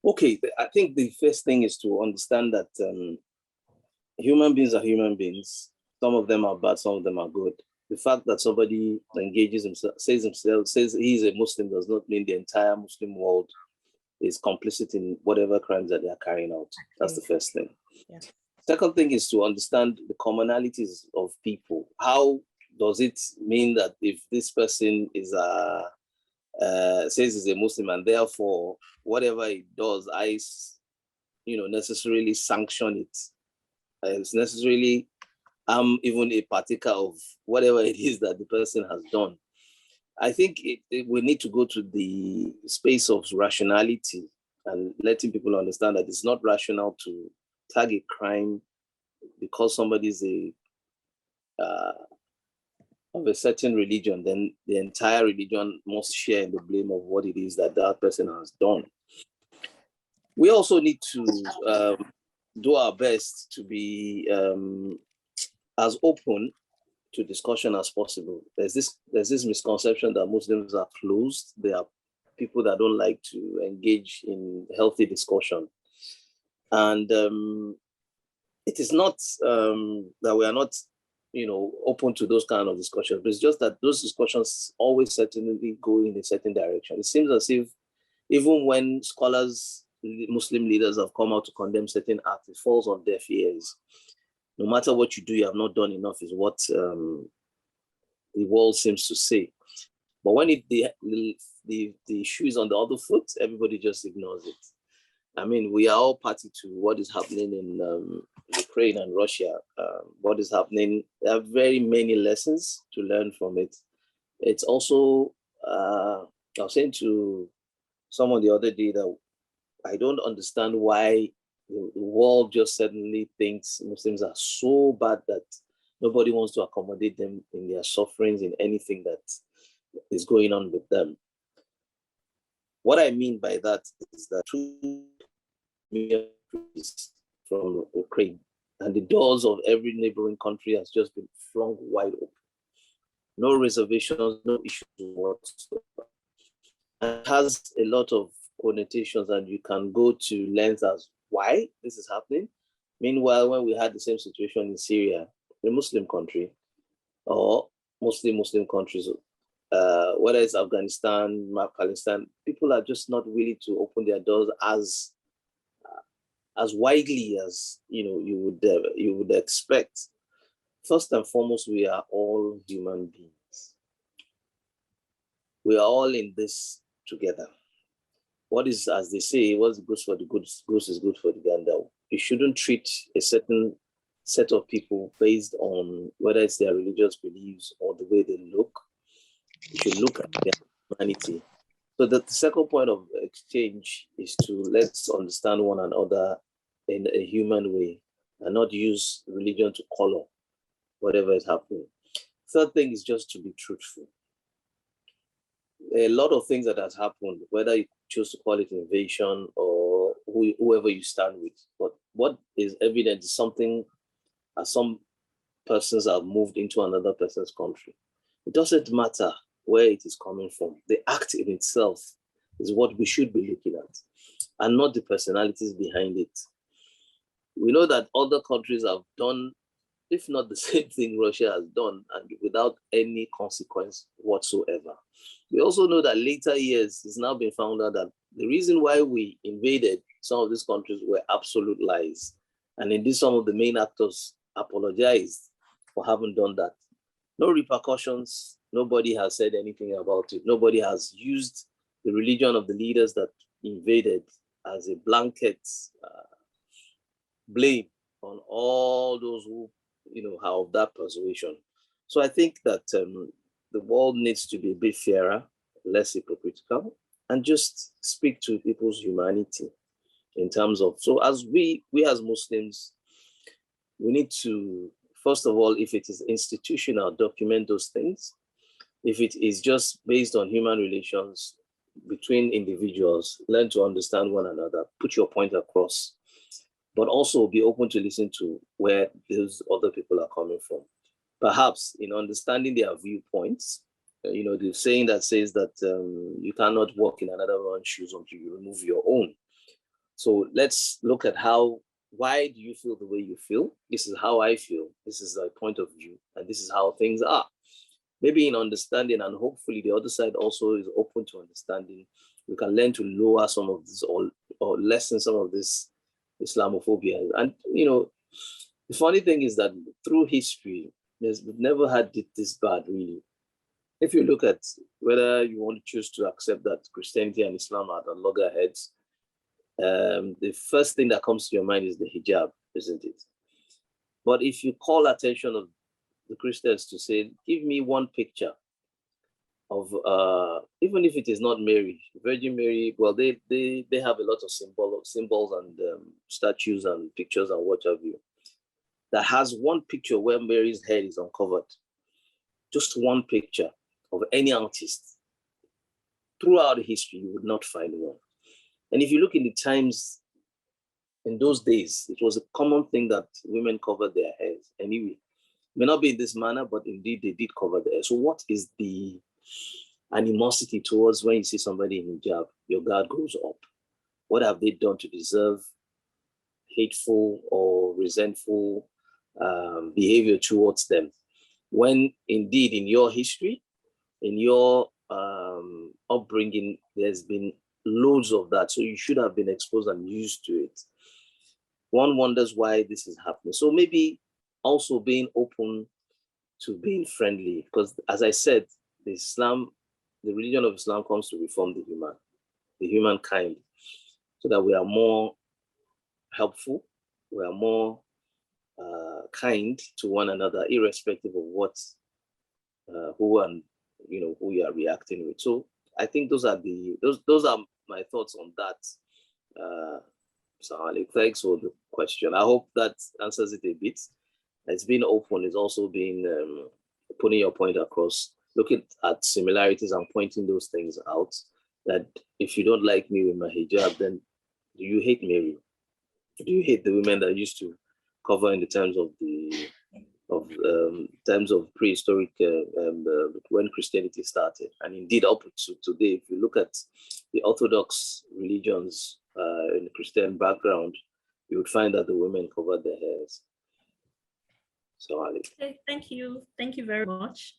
Okay, I think the first thing is to understand that human beings are human beings. Some of them are bad, some of them are good. The fact that somebody engages himself, says he's a Muslim does not mean the entire Muslim world is complicit in whatever crimes that they are carrying out. That's the first thing. Yeah. Second thing is to understand the commonalities of people. How does it mean that if this person is says he's a Muslim and therefore whatever he does, I necessarily sanction it? It's necessarily even a partaker of whatever it is that the person has done. I think we need to go to the space of rationality and letting people understand that it's not rational to tag a crime because somebody is of a certain religion, then the entire religion must share in the blame of what it is that that person has done. We also need to do our best to be as open to discussion as possible. There's this misconception that Muslims are closed. They are people that don't like to engage in healthy discussion. And it is not that we are not, open to those kind of discussions, but it's just that those discussions always certainly go in a certain direction. It seems as if even when scholars, Muslim leaders have come out to condemn certain acts, it falls on deaf ears. No matter what you do, you have not done enough is what the world seems to say. But when the shoe is on the other foot, everybody just ignores it. I mean, we are all party to what is happening in Ukraine and Russia. What is happening, there are very many lessons to learn from it. It's also, I was saying to someone the other day that I don't understand why the world just suddenly thinks Muslims are so bad that nobody wants to accommodate them in their sufferings, in anything that is going on with them. What I mean by that is that 2 million from Ukraine, and the doors of every neighboring country has just been flung wide open. No reservations, no issues whatsoever. And it has a lot of connotations, and you can go to lengths as why this is happening. Meanwhile, when we had the same situation in Syria, a Muslim country, or mostly Muslim countries, whether it's Afghanistan, Palestine, people are just not willing to open their doors as widely as you would expect. First and foremost, we are all human beings. We are all in this together. What is, as they say, what's good for the goose is good for the gander. You shouldn't treat a certain set of people based on whether it's their religious beliefs or the way they look. You should look at their humanity. So the second point of exchange is to let's understand one another in a human way and not use religion to color whatever is happening. Third thing is just to be truthful. A lot of things that has happened, whether you choose to call it invasion or whoever you stand with, but what is evident is something, as some persons have moved into another person's country. It doesn't matter where it is coming from. The act in itself is what we should be looking at, and not the personalities behind it. We know that other countries have done, if not the same thing Russia has done, and without any consequence whatsoever. We also know that later years, it's now been found out that the reason why we invaded some of these countries were absolute lies. And indeed, some of the main actors apologized for having done that. No repercussions. Nobody has said anything about it. Nobody has used the religion of the leaders that invaded as a blanket blame on all those who have that persuasion. So I think that the world needs to be a bit fairer, less hypocritical, and just speak to people's humanity in terms of, so as we as Muslims, we need to, first of all, if it is institutional, document those things. If it is just based on human relations between individuals, learn to understand one another, put your point across, but also be open to listen to where those other people are coming from. Perhaps in understanding their viewpoints, the saying that says that you cannot walk in another man's shoes until you remove your own. So let's look at why do you feel the way you feel? This is how I feel. This is my point of view, and this is how things are. Maybe in understanding, and hopefully the other side also is open to understanding, we can learn to lower some of this or lessen some of this Islamophobia. And, the funny thing is that through history, we've never had it this bad, really. If you look at whether you want to choose to accept that Christianity and Islam are at loggerheads, the first thing that comes to your mind is the hijab, isn't it? But if you call attention of the Christians to say, give me one picture of, even if it is not Mary, Virgin Mary, well, they have a lot of symbols and statues and pictures and what have you, that has one picture where Mary's head is uncovered. Just one picture of any artist. Throughout history, you would not find one. And if you look in the times, in those days, it was a common thing that women covered their heads. Anyway, may not be in this manner, but indeed they did cover their head. So what is the animosity towards when you see somebody in hijab, your guard goes up? What have they done to deserve hateful or resentful behavior towards them? When indeed in your history, in your upbringing, there's been loads of that. So you should have been exposed and used to it. One wonders why this is happening. So maybe also being open to being friendly, because as I said, the religion of Islam comes to reform the humankind, so that we are more helpful, we are more kind to one another, irrespective of what, who you are reacting with. So I think those are my thoughts on that. So Alex, thanks for the question. I hope that answers it a bit. It's been open. It's also been putting your point across, looking at similarities and pointing those things out. That if you don't like me with my hijab, then do you hate Mary? Do you hate the women that used to cover in the times of times of prehistoric when Christianity started, and indeed up to today? If you look at the Orthodox religions in the Christian background, you would find that the women covered their hairs. So, Ali. Okay, thank you very much.